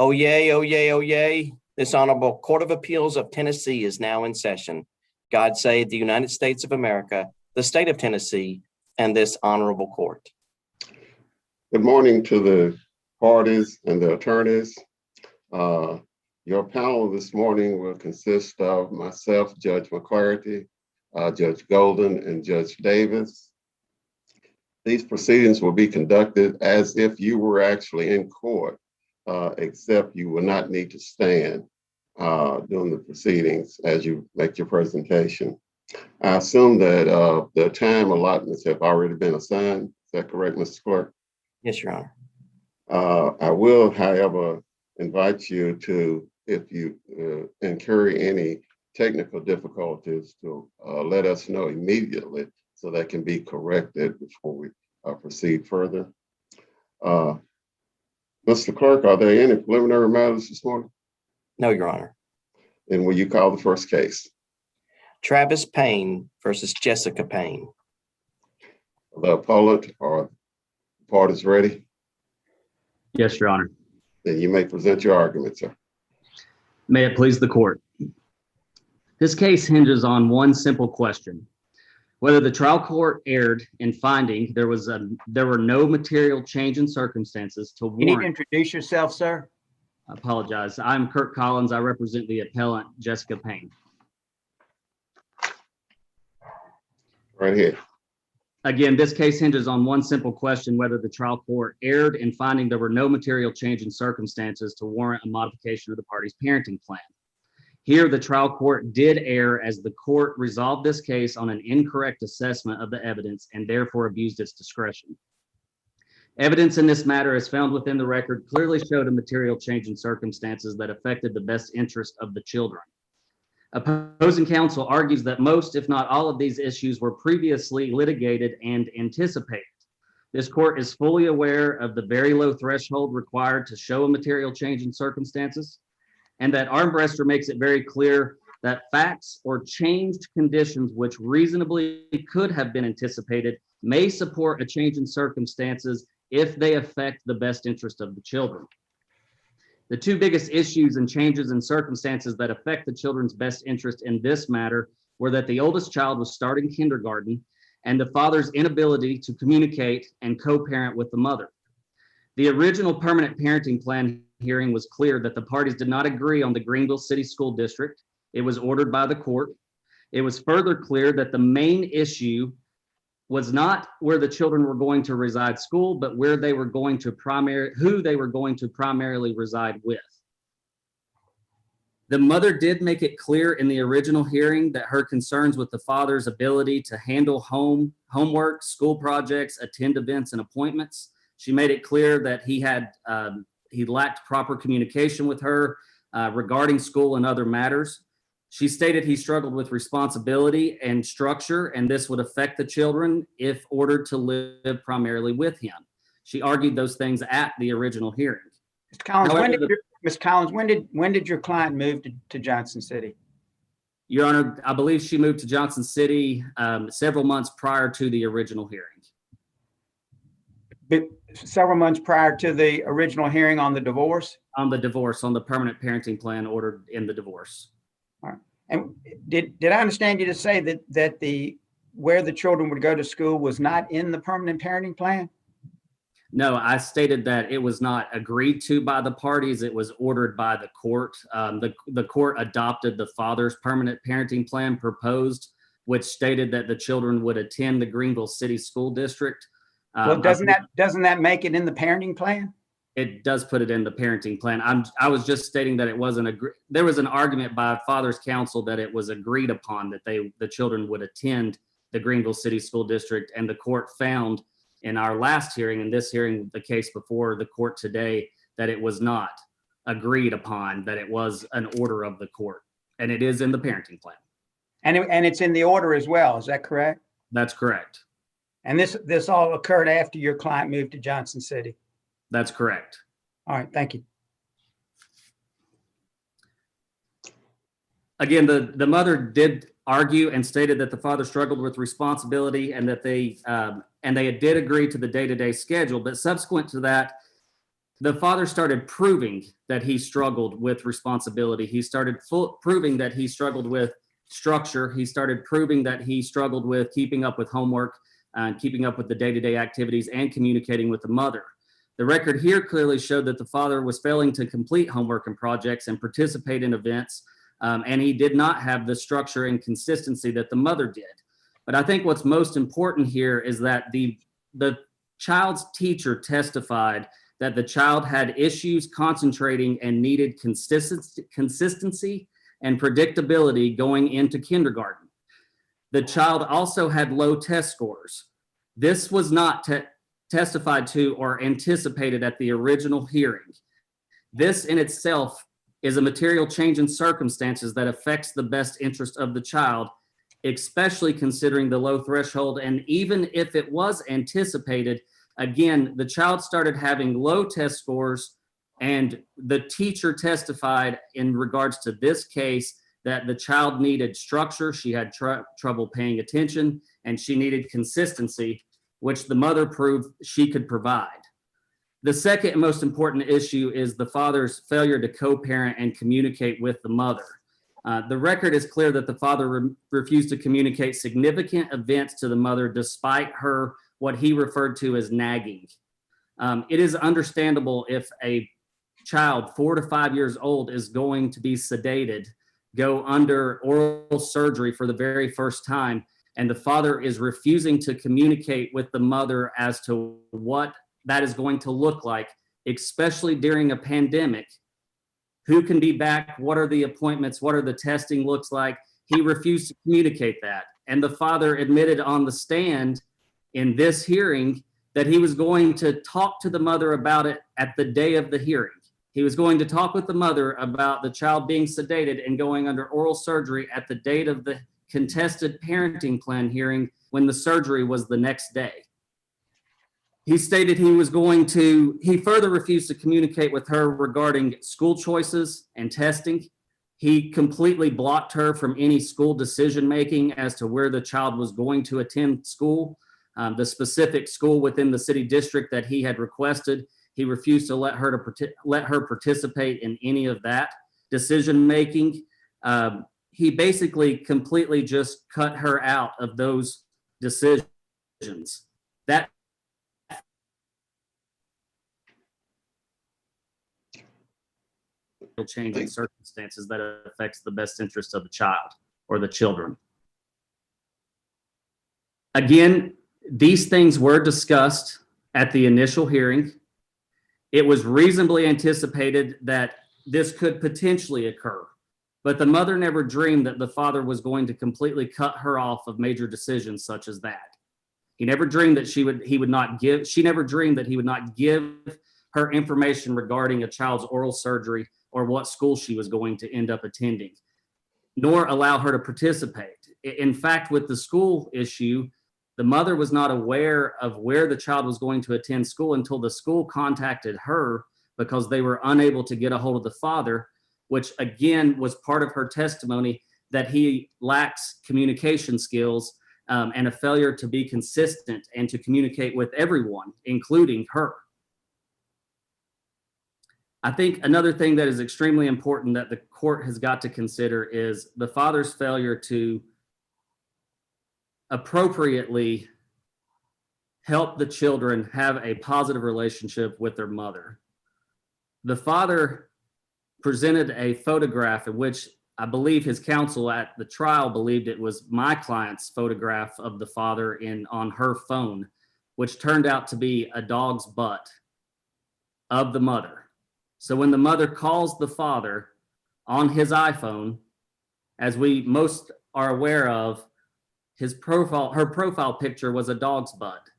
Oh, yay, oh, yay, oh, yay. This Honorable Court of Appeals of Tennessee is now in session. God save the United States of America, the state of Tennessee, and this honorable court. Good morning to the parties and the attorneys. Your panel this morning will consist of myself, Judge McClarty, Judge Golden, and Judge Davis. These proceedings will be conducted as if you were actually in court, except you will not need to stand during the proceedings as you make your presentation. I assume that the time allotments have already been assigned. Is that correct, Mr. Clerk? Yes, Your Honor. I will, however, invite you to, if you incur any technical difficulties, to let us know immediately so that can be corrected before we proceed further. Mr. Clerk, are there any preliminary matters this morning? No, Your Honor. And will you call the first case? Travis Payne versus Jessica Payne. The appellant or the parties ready? Yes, Your Honor. Then you may present your argument, sir. May it please the court. This case hinges on one simple question: whether the trial court erred in finding there were no material change in circumstances to warrant. You need to introduce yourself, sir. I apologize. I'm Kirk Collins. I represent the appellant, Jessica Payne. Right here. Again, this case hinges on one simple question: whether the trial court erred in finding there were no material change in circumstances to warrant a modification of the party's parenting plan. Here, the trial court did err as the court resolved this case on an incorrect assessment of the evidence and therefore abused its discretion. Evidence in this matter, as found within the record, clearly showed a material change in circumstances that affected the best interest of the children. Opposing counsel argues that most, if not all, of these issues were previously litigated and anticipated. This court is fully aware of the very low threshold required to show a material change in circumstances, and that Armbruster makes it very clear that facts or changed conditions which reasonably could have been anticipated may support a change in circumstances if they affect the best interest of the children. The two biggest issues and changes in circumstances that affect the children's best interest in this matter were that the oldest child was starting kindergarten and the father's inability to communicate and co-parent with the mother. The original permanent parenting plan hearing was clear that the parties did not agree on the Greenville City School District. It was ordered by the court. It was further clear that the main issue was not where the children were going to reside school, but where they were going to who they were going to primarily reside with. The mother did make it clear in the original hearing that her concerns with the father's ability to handle homework, school projects, attend events and appointments. She made it clear that he lacked proper communication with her regarding school and other matters. She stated he struggled with responsibility and structure, and this would affect the children if ordered to live primarily with him. She argued those things at the original hearing. Mr. Collins, Ms. Collins, when did your client move to Johnson City? Your Honor, I believe she moved to Johnson City several months prior to the original hearing. Several months prior to the original hearing on the divorce? On the divorce, on the permanent parenting plan ordered in the divorce. All right. And did I understand you to say that where the children would go to school was not in the permanent parenting plan? No, I stated that it was not agreed to by the parties. It was ordered by the court. The court adopted the father's permanent parenting plan proposed, which stated that the children would attend the Greenville City School District. Well, doesn't that make it in the parenting plan? It does put it in the parenting plan. I was just stating that it wasn't there was an argument by father's counsel that it was agreed upon that the children would attend the Greenville City School District, and the court found in our last hearing and this hearing, the case before the court today, that it was not agreed upon, that it was an order of the court, and it is in the parenting plan. And it's in the order as well, is that correct? That's correct. And this all occurred after your client moved to Johnson City? That's correct. All right, thank you. Again, the mother did argue and stated that the father struggled with responsibility and that they did agree to the day-to-day schedule, but subsequent to that, The father started proving that he struggled with responsibility. He started proving that he struggled with structure. He started proving that he struggled with keeping up with homework, keeping up with the day-to-day activities, and communicating with the mother. The record here clearly showed that the father was failing to complete homework and projects and participate in events, and he did not have the structure and consistency that the mother did. But I think what's most important here is that the child's teacher testified that the child had issues concentrating and needed consistency and predictability going into kindergarten. The child also had low test scores. This was not testified to or anticipated at the original hearing. This in itself is a material change in circumstances that affects the best interest of the child, especially considering the low threshold. And even if it was anticipated, again, the child started having low test scores, and the teacher testified in regards to this case that the child needed structure, she had trouble paying attention, and she needed consistency, which the mother proved she could provide. The second and most important issue is the father's failure to co-parent and communicate with the mother. The record is clear that the father refused to communicate significant events to the mother despite her what he referred to as nagging. It is understandable if a child 4 to 5 years old is going to be sedated, go under oral surgery for the very first time, and the father is refusing to communicate with the mother as to what that is going to look like, especially during a pandemic. Who can be back? What are the appointments? What are the testing looks like? He refused to communicate that. And the father admitted on the stand in this hearing that he was going to talk to the mother about it at the day of the hearing. He was going to talk with the mother about the child being sedated and going under oral surgery at the date of the contested parenting plan hearing when the surgery was the next day. He stated he further refused to communicate with her regarding school choices and testing. He completely blocked her from any school decision-making as to where the child was going to attend school. The specific school within the city district that he had requested, he refused to let her participate in any of that decision-making. He basically completely just cut her out of those decisions. That change in circumstances that affects the best interest of the child or the children. Again, these things were discussed at the initial hearing. It was reasonably anticipated that this could potentially occur, but the mother never dreamed that the father was going to completely cut her off of major decisions such as that. He never dreamed that she never dreamed that he would not give her information regarding a child's oral surgery or what school she was going to end up attending, nor allow her to participate. In fact, with the school issue, the mother was not aware of where the child was going to attend school until the school contacted her because they were unable to get a hold of the father, which again was part of her testimony that he lacks communication skills and a failure to be consistent and to communicate with everyone, including her. I think another thing that is extremely important that the court has got to consider is the father's failure to appropriately help the children have a positive relationship with their mother. The father presented a photograph in which I believe his counsel at the trial believed it was my client's photograph of the father on her phone, which turned out to be a dog's butt of the mother. So when the mother calls the father on his iPhone, as we most are aware of, her profile picture was a dog's butt.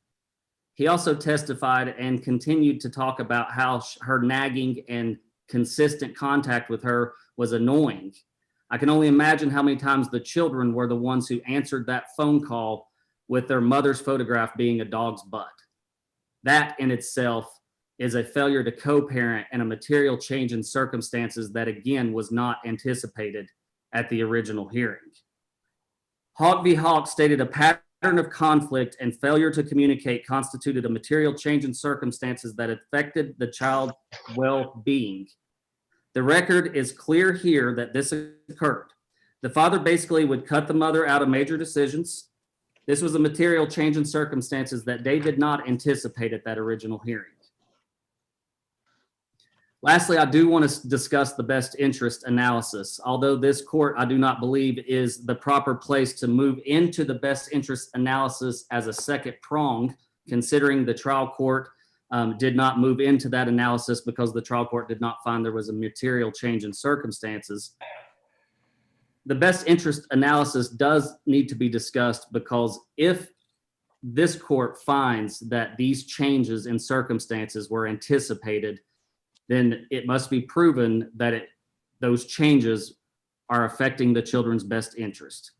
He also testified and continued to talk about how her nagging and consistent contact with her was annoying. I can only imagine how many times the children were the ones who answered that phone call with their mother's photograph being a dog's butt. That in itself is a failure to co-parent and a material change in circumstances that, again, was not anticipated at the original hearing. Hawk v. Hawk stated a pattern of conflict and failure to communicate constituted a material change in circumstances that affected the child's well-being. The record is clear here that this occurred. The father basically would cut the mother out of major decisions. This was a material change in circumstances that they did not anticipate at that original hearing. Lastly, I do want to discuss the best interest analysis. Although this court, I do not believe, is the proper place to move into the best interest analysis as a second prong, considering the trial court did not move into that analysis because the trial court did not find there was a material change in circumstances. The best interest analysis does need to be discussed because if this court finds that these changes in circumstances were anticipated, then it must be proven that those changes are affecting the children's best interest.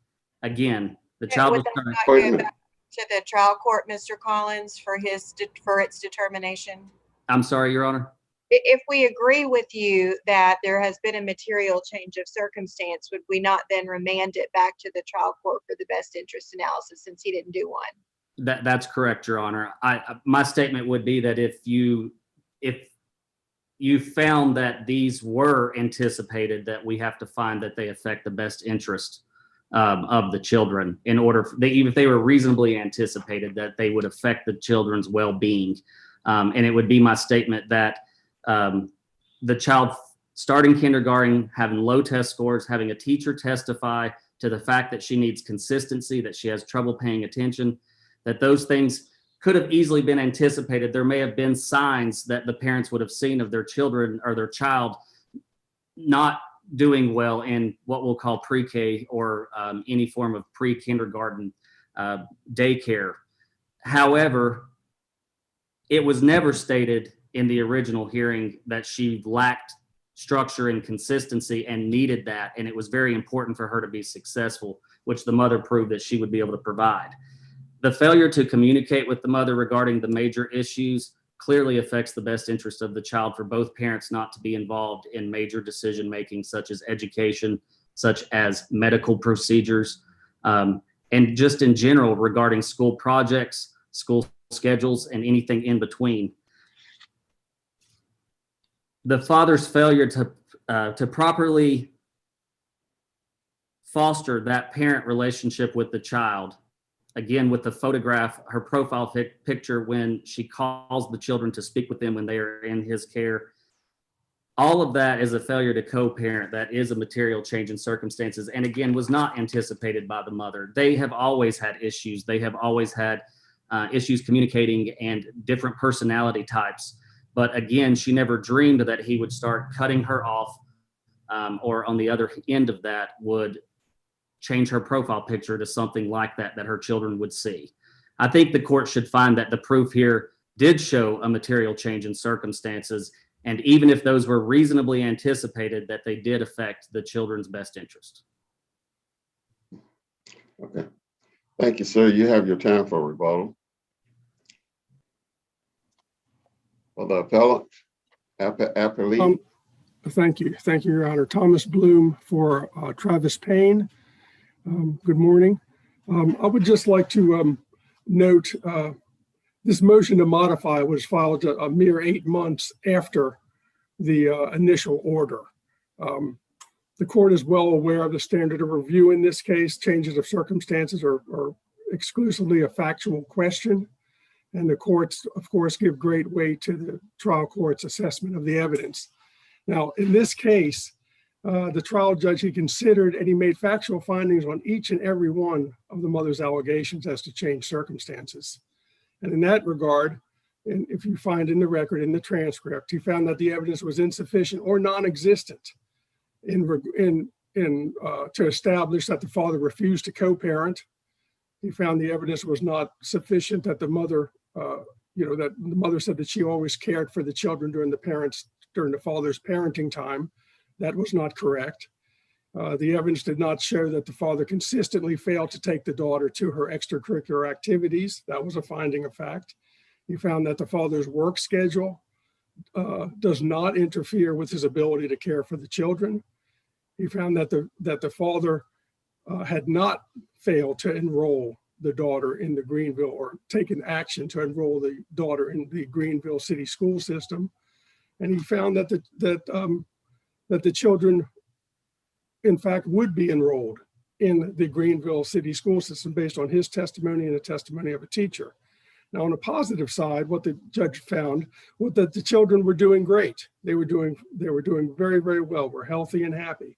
Again, the child was Would that not go back to the trial court, Mr. Collins, for its determination? I'm sorry, Your Honor. If we agree with you that there has been a material change of circumstance, would we not then remand it back to the trial court for the best interest analysis since he didn't do one? That's correct, Your Honor. My statement would be that if you found that these were anticipated, that we have to find that they affect the best interest of the children in order, even if they were reasonably anticipated, that they would affect the children's well-being. And it would be my statement that the child starting kindergarten, having low test scores, having a teacher testify to the fact that she needs consistency, that she has trouble paying attention, that those things could have easily been anticipated. There may have been signs that the parents would have seen of their children or their child not doing well in what we'll call pre-K or any form of pre-kindergarten daycare. However, it was never stated in the original hearing that she lacked structure and consistency and needed that. And it was very important for her to be successful, which the mother proved that she would be able to provide. The failure to communicate with the mother regarding the major issues clearly affects the best interest of the child for both parents not to be involved in major decision-making, such as education, such as medical procedures, and just in general regarding school projects, school schedules, and anything in between. The father's failure to properly foster that parent relationship with the child, again, with the photograph, her profile picture when she calls the children to speak with them when they are in his care, all of that is a failure to co-parent. That is a material change in circumstances, and again, was not anticipated by the mother. They have always had issues. They have always had issues communicating and different personality types. But again, she never dreamed that he would start cutting her off, or on the other end of that would change her profile picture to something like that her children would see. I think the court should find that the proof here did show a material change in circumstances, and even if those were reasonably anticipated, that they did affect the children's best interest. Okay. Thank you, sir. You have your time for rebuttal. For the appellant, appellee. Thank you, Your Honor. Thomas Bloom for Travis Payne. Good morning. I would just like to note this motion to modify was filed a mere 8 months after the initial order. The court is well aware of the standard of review in this case. Changes of circumstances are exclusively a factual question, and the courts, of course, give great weight to the trial court's assessment of the evidence. Now, in this case, the trial judge, he considered and he made factual findings on each and every one of the mother's allegations as to change circumstances. And in that regard, and if you find in the record, in the transcript, he found that the evidence was insufficient or non-existent to establish that the father refused to co-parent. He found the evidence was not sufficient that the mother, that the mother said that she always cared for the children during the father's parenting time. That was not correct. The evidence did not show that the father consistently failed to take the daughter to her extracurricular activities. That was a finding of fact. He found that the father's work schedule does not interfere with his ability to care for the children. He found that the father had not failed to enroll the daughter in the Greenville, or taken action to enroll the daughter in the Greenville city school system. And he found that the children, in fact, would be enrolled in the Greenville city school system based on his testimony and the testimony of a teacher. Now, on the positive side, what the judge found was that the children were doing great. They were doing very, very well. Were healthy and happy.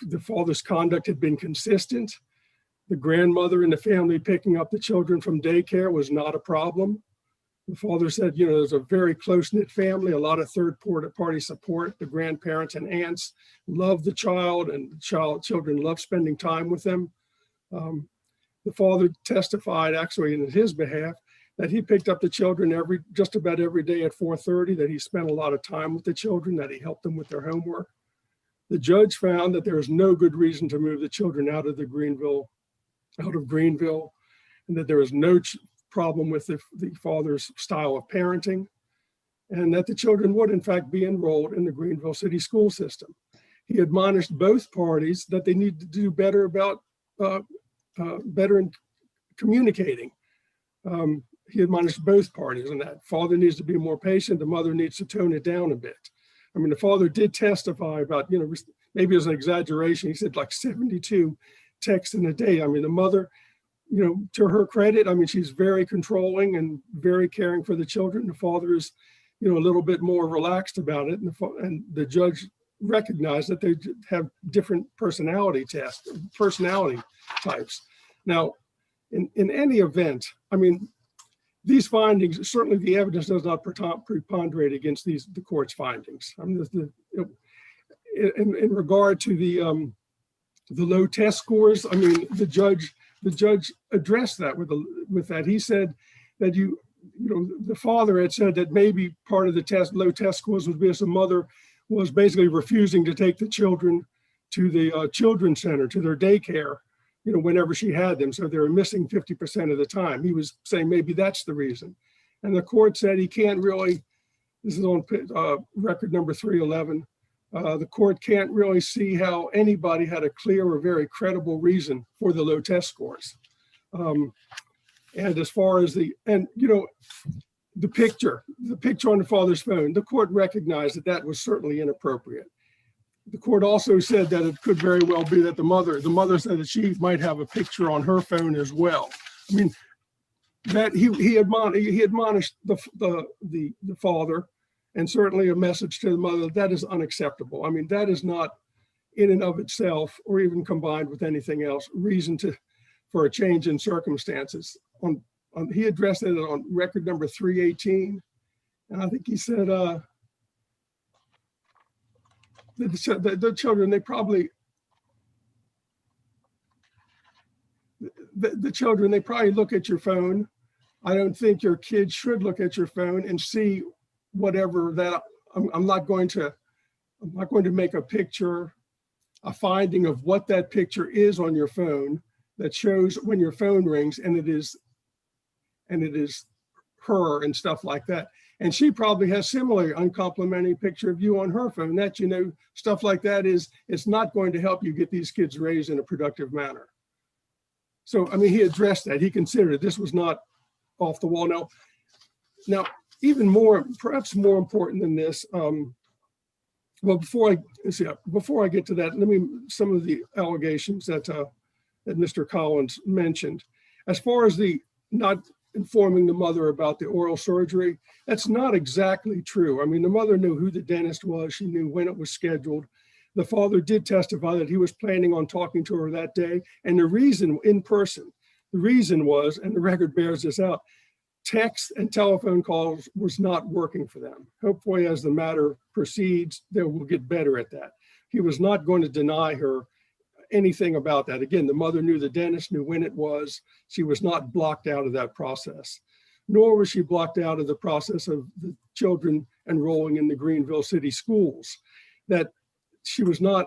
The father's conduct had been consistent. The grandmother in the family picking up the children from daycare was not a problem. The father said, you know, there's a very close-knit family, a lot of third-party support. The grandparents and aunts love the child, and children love spending time with them. The father testified, actually, in his behalf, that he picked up the children just about every day at 4:30, that he spent a lot of time with the children, that he helped them with their homework. The judge found that there was no good reason to move the children out of Greenville, and that there was no problem with the father's style of parenting, and that the children would in fact be enrolled in the Greenville city school system. He admonished both parties that they need to do better about better in communicating. He admonished both parties on that. Father needs to be more patient. The mother needs to tone it down a bit. I mean, the father did testify about, you know, maybe it was an exaggeration. He said like 72 texts in a day. I mean, the mother, you know, to her credit, I mean, she's very controlling and very caring for the children. The father is, you know, a little bit more relaxed about it. And the judge recognized that they have different personality types. Now, in any event, I mean, these findings, certainly the evidence does not preponderate against the court's findings. I mean, in regard to the low test scores, I mean, the judge addressed that with that. He said that you know, the father had said that maybe part of the low test scores was because the mother was basically refusing to take the children to the children's center, to their daycare, you know, whenever she had them. So they were missing 50% of the time. He was saying maybe that's the reason. And the court said he can't really, this is on record number 311, the court can't really see how anybody had a clear or very credible reason for the low test scores. And as far as you know, the picture on the father's phone, the court recognized that was certainly inappropriate. The court also said that it could very well be that the mother said that she might have a picture on her phone as well. I mean, that he admonished the father, and certainly a message to the mother, that is unacceptable. I mean, that is not in and of itself, or even combined with anything else, reason for a change in circumstances. He addressed it on record number 318, and I think he said the children, they probably look at your phone. I don't think your kids should look at your phone and see whatever that. I'm not going to make a picture, a finding of what that picture is on your phone that shows when your phone rings and it is her and stuff like that. And she probably has similar uncomplimentary picture of you on her phone. That, you know, stuff like that it's not going to help you get these kids raised in a productive manner. So, I mean, he addressed that. He considered this was not off the wall. Now, even more, perhaps more important than this, well, before I get to that, some of the allegations that Mr. Collins mentioned. As far as the not informing the mother about the oral surgery, that's not exactly true. I mean, the mother knew who the dentist was. She knew when it was scheduled. The father did testify that he was planning on talking to her that day. And the reason was, and the record bears this out, text and telephone calls was not working for them. Hopefully, as the matter proceeds, they will get better at that. He was not going to deny her anything about that. Again, the mother knew the dentist, knew when it was. She was not blocked out of that process, nor was she blocked out of the process of the children enrolling in the Greenville city schools. That she was not,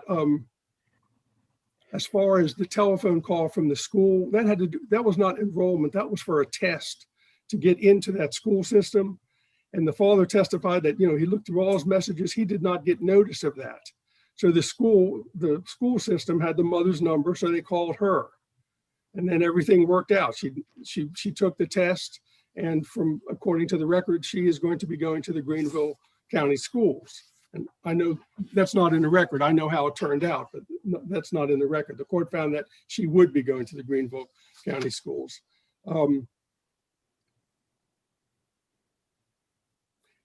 as far as the telephone call from the school, that was not enrollment. That was for a test to get into that school system. And the father testified that, you know, he looked through all his messages. He did not get notice of that. So the school system had the mother's number, so they called her. And then everything worked out. She took the test, and according to the record, she is going to be going to the Greenville County schools. And I know that's not in the record. I know how it turned out, but that's not in the record. The court found that she would be going to the Greenville County schools.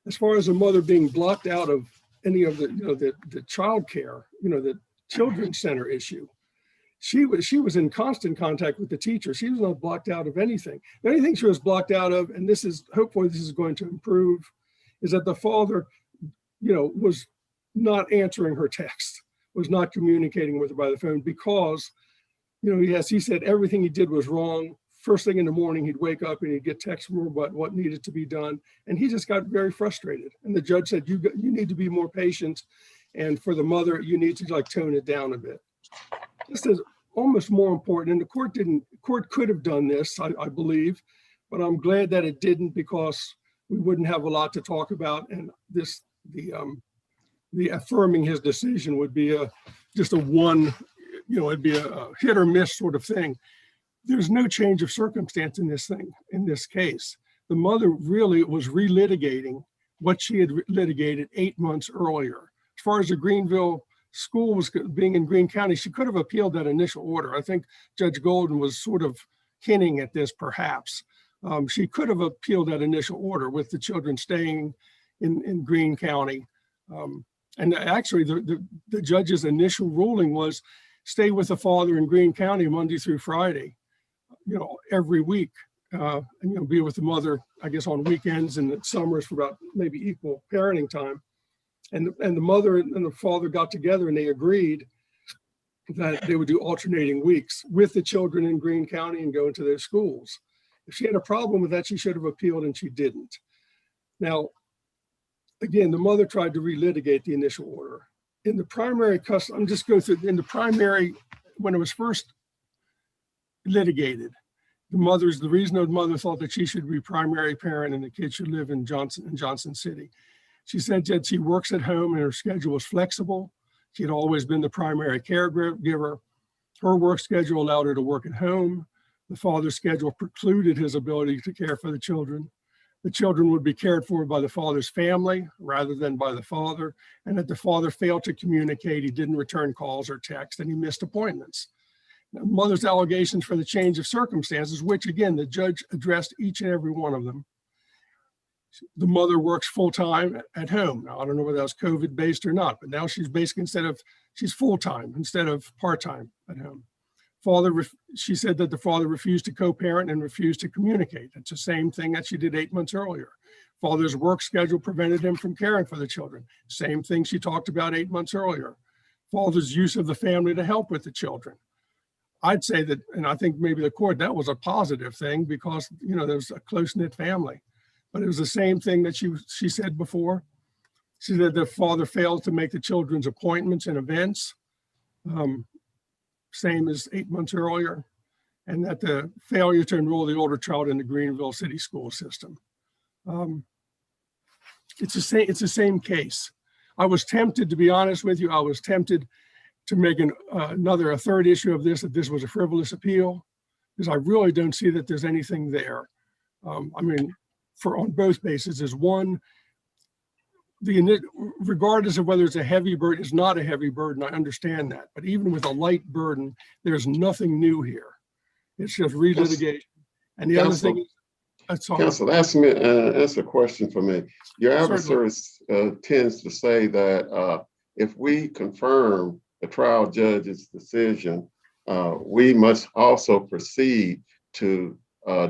As far as a mother being blocked out of any of the child care, the children's center issue, she was in constant contact with the teacher. She was not blocked out of anything. The only thing she was blocked out of, and hopefully this is going to improve, is that the father, was not answering her text, was not communicating with her by the phone because, yes, he said everything he did was wrong. First thing in the morning, he'd wake up and he'd get texts from her about what needed to be done. And he just got very frustrated. And the judge said, you need to be more patient. And for the mother, you need to tone it down a bit. This is almost more important. And the court could have done this, I believe, but I'm glad that it didn't because we wouldn't have a lot to talk about. And the affirming his decision would be just a one, it'd be a hit or miss sort of thing. There's no change of circumstance in this case. The mother really was relitigating what she had litigated 8 months earlier. As far as the Greenville school was being in Greene County, she could have appealed that initial order. I think Judge Golden was sort of hinting at this perhaps. She could have appealed that initial order with the children staying in Greene County. And actually the judge's initial ruling was stay with the father in Greene County Monday through Friday, every week, and be with the mother, I guess, on weekends and the summers for about maybe equal parenting time. And the mother and the father got together and they agreed that they would do alternating weeks with the children in Greene County and go into their schools. If she had a problem with that, she should have appealed and she didn't. Now, again, the mother tried to relitigate the initial order. In the primary custody, I'm just going through, in the primary, when it was first litigated, the reason the mother thought that she should be primary parent and the kid should live in Johnson City. She said that she works at home and her schedule was flexible. She had always been the primary caregiver. Her work schedule allowed her to work at home. The father's schedule precluded his ability to care for the children. The children would be cared for by the father's family rather than by the father, and that the father failed to communicate. He didn't return calls or texts, and he missed appointments. Now, mother's allegations for the change of circumstances, which again, the judge addressed each and every one of them. The mother works full-time at home. Now, I don't know whether that's COVID-based or not, but now she's basically she's full-time instead of part-time at home. She said that the father refused to co-parent and refused to communicate. It's the same thing that she did 8 months earlier. Father's work schedule prevented him from caring for the children. Same thing she talked about 8 months earlier. Father's use of the family to help with the children. I'd say that, and I think maybe the court, that was a positive thing because, there was a close-knit family. But it was the same thing that she said before. She said the father failed to make the children's appointments and events, same as 8 months earlier, and that the failure to enroll the older child in the Greenville City school system. It's the same case. I was tempted, to be honest with you, to make a third issue of this, that this was a frivolous appeal, because I really don't see that there's anything there. On both bases is one, regardless of whether it's a heavy burden, it's not a heavy burden, I understand that. But even with a light burden, there's nothing new here. It's just relitigation. And the other thing is, Counsel, ask a question for me. Your adversary tends to say that if we confirm the trial judge's decision, we must also proceed to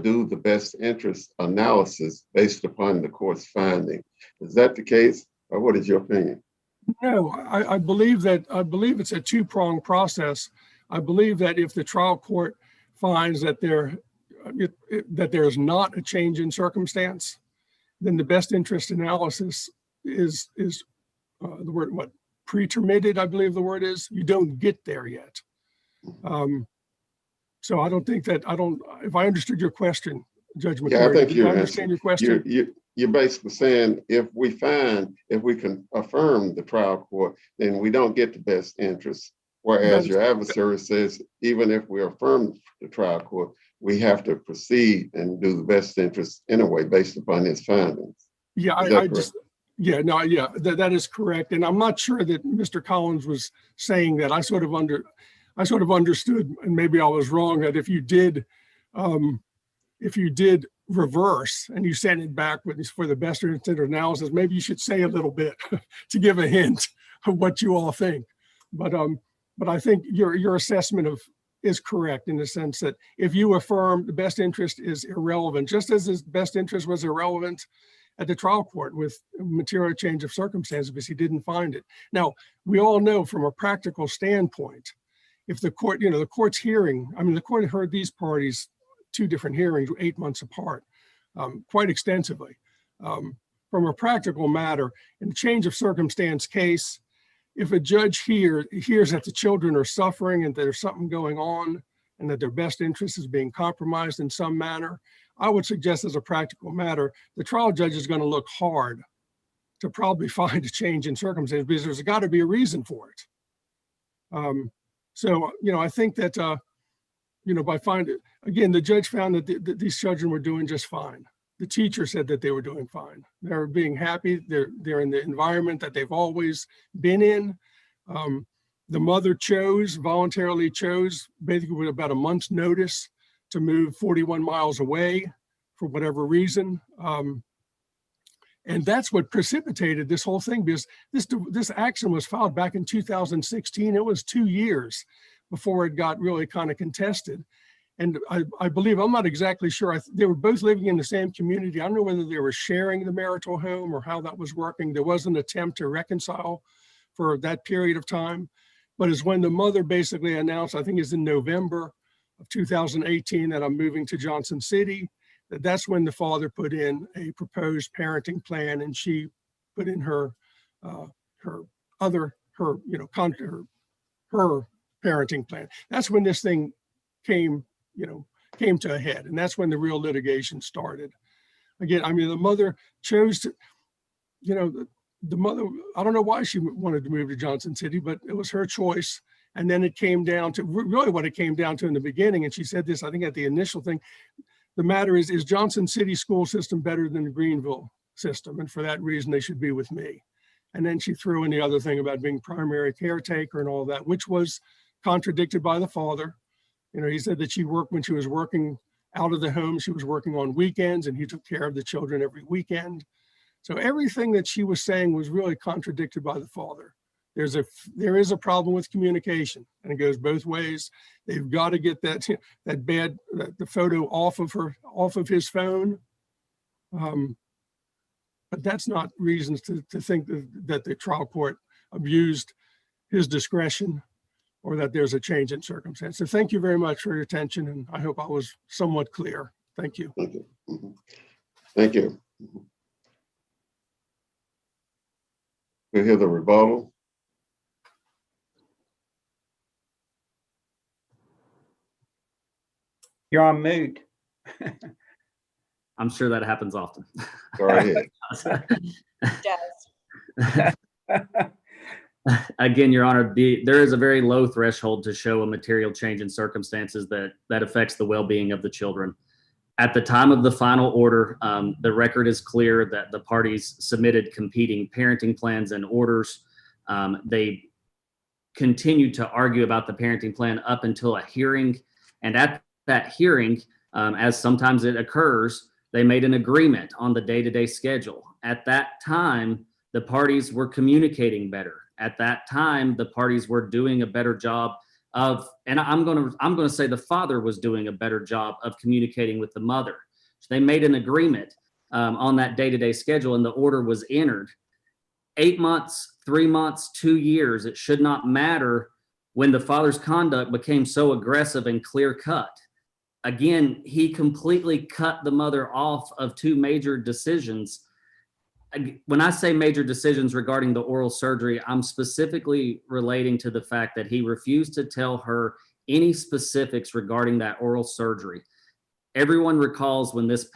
do the best interest analysis based upon the court's finding. Is that the case, or what is your opinion? No, I believe it's a two-pronged process. I believe that if the trial court finds that there is not a change in circumstance, then the best interest analysis is the word, pretermitted, I believe the word is. You don't get there yet. So I don't think that, if I understood your question, Judge McCary, I think I understand your question. You're basically saying if we can affirm the trial court, then we don't get the best interest Whereas your adversary says, even if we affirm the trial court, we have to proceed and do the best interest anyway, based upon his findings. Yeah, Is that I correct? just, yeah, no, yeah, that is correct. And I'm not sure that Mr. Collins was saying that. I sort of understood, and maybe I was wrong, that if you did reverse and you sent it back for the best interest analysis, maybe you should say a little bit to give a hint of what you all think. But I think your assessment is correct in the sense that if you affirm the best interest is irrelevant, just as his best interest was irrelevant at the trial court with material change of circumstances because he didn't find it. Now, we all know from a practical standpoint, if the court, the court's hearing, I mean, the court heard these parties 2 different hearings 8 months apart, quite extensively. From a practical matter, in a change of circumstance case, if a judge hears that the children are suffering and there's something going on and that their best interest is being compromised in some manner, I would suggest as a practical matter, the trial judge is going to look hard to probably find a change in circumstance because there's got to be a reason for it. So, I think that, by finding, again, the judge found that these children were doing just fine. The teacher said that they were doing fine. They're being happy. They're in the environment that they've always been in. The mother voluntarily chose, basically with about a month's notice, to move 41 miles away for whatever reason. And that's what precipitated this whole thing, because this action was filed back in 2016. It was 2 years before it got really kind of contested. And I believe, I'm not exactly sure, they were both living in the same community. I don't know whether they were sharing the marital home or how that was working. There was an attempt to reconcile for that period of time. But it's when the mother basically announced, I think it's in November of 2018, that I'm moving to Johnson City, that's when the father put in a proposed parenting plan, and she put in her parenting plan. That's when this thing came to a head, and that's when the real litigation started. Again, I mean, the mother chose to, the mother, I don't know why she wanted to move to Johnson City, but it was her choice. And then it came down to really what it came down to in the beginning. And she said this, I think at the initial thing, the matter is Johnson City school system better than the Greenville system? And for that reason, they should be with me. And then she threw in the other thing about being primary caretaker and all that, which was contradicted by the father. He said that when she was working out of the home, she was working on weekends, and he took care of the children every weekend. So everything that she was saying was really contradicted by the father. There is a problem with communication, and it goes both ways. They've got to get the photo off of his phone. But that's not reasons to think that the trial court abused his discretion or that there's a change in circumstance. So thank you very much for your attention, and I hope I was somewhat clear. Thank you. Thank you. Mhm. Thank you. We hear the rebuttal. You're on mute. I'm sure that happens often. Go ahead. Does. Again, Your Honor, there is a very low threshold to show a material change in circumstances that affects the well-being of the children. At the time of the final order, the record is clear that the parties submitted competing parenting plans and orders. They continued to argue about the parenting plan up until a hearing. And at that hearing, as sometimes it occurs, they made an agreement on the day-to-day schedule. At that time, the parties were communicating better. At that time, the parties were doing a better job of, and I'm going to say the father was doing a better job of communicating with the mother. So they made an agreement on that day-to-day schedule, and the order was entered. 8 months, 3 months, 2 years, it should not matter when the father's conduct became so aggressive and clear-cut. Again, he completely cut the mother off of 2 major decisions. When I say major decisions regarding the oral surgery, I'm specifically relating to the fact that he refused to tell her any specifics regarding that oral surgery. Everyone recalls when the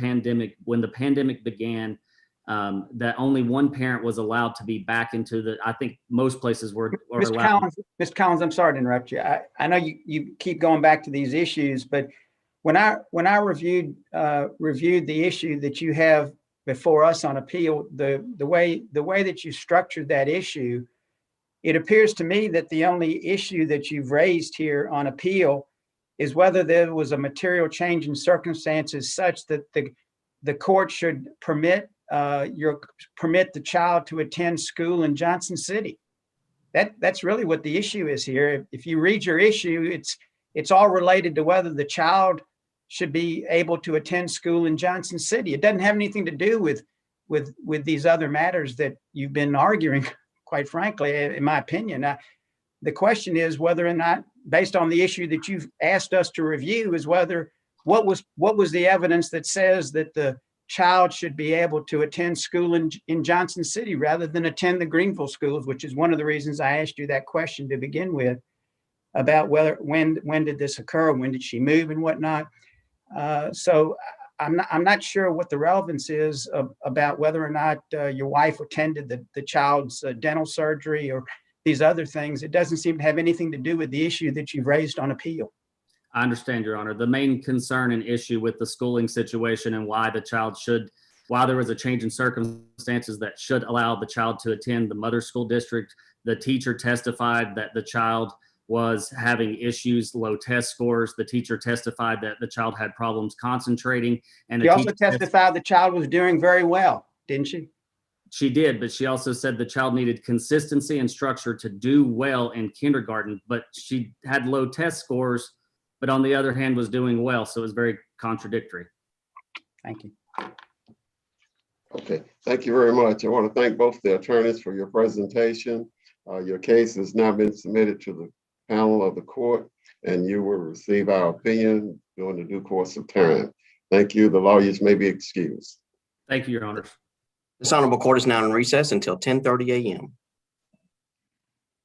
pandemic began, that only one parent was allowed to be back into the, I think most places were Mr. allowed. Collins, Mr. Collins, I'm sorry to interrupt you. I know you keep going back to these issues, but when I reviewed the issue that you have before us on appeal, the way that you structured that issue, it appears to me that the only issue that you've raised here on appeal is whether there was a material change in circumstances such that the court should permit the child to attend school in Johnson City. That's really what the issue is here. If you read your issue, it's all related to whether the child should be able to attend school in Johnson City. It doesn't have anything to do with these other matters that you've been arguing, quite frankly, in my opinion. The question is whether or not, based on the issue that you've asked us to review, is whether what was the evidence that says that the child should be able to attend school in Johnson City rather than attend the Greenville schools, which is one of the reasons I asked you that question to begin with about when did this occur, when did she move and whatnot. So I'm not sure what the relevance is about whether or not your wife attended the child's dental surgery or these other things. It doesn't seem to have anything to do with the issue that you've raised on appeal. I understand, Your Honor. The main concern and issue with the schooling situation and why there was a change in circumstances that should allow the child to attend the mother school district. The teacher testified that the child was having issues, low test scores. The teacher testified that the child had problems concentrating. And She also testified the child was doing very well, didn't she? She did, but she also said the child needed consistency and structure to do well in kindergarten, but she had low test scores, but on the other hand was doing well. So it was very contradictory. Thank you. Okay, thank you very much. I want to thank both the attorneys for your presentation. Your case has now been submitted to the panel of the court, and you will receive our opinion during the due course of time. Thank you. The lawyers may be excused. Thank you, Your Honor. This honorable court is now in recess until 10:30 a.m.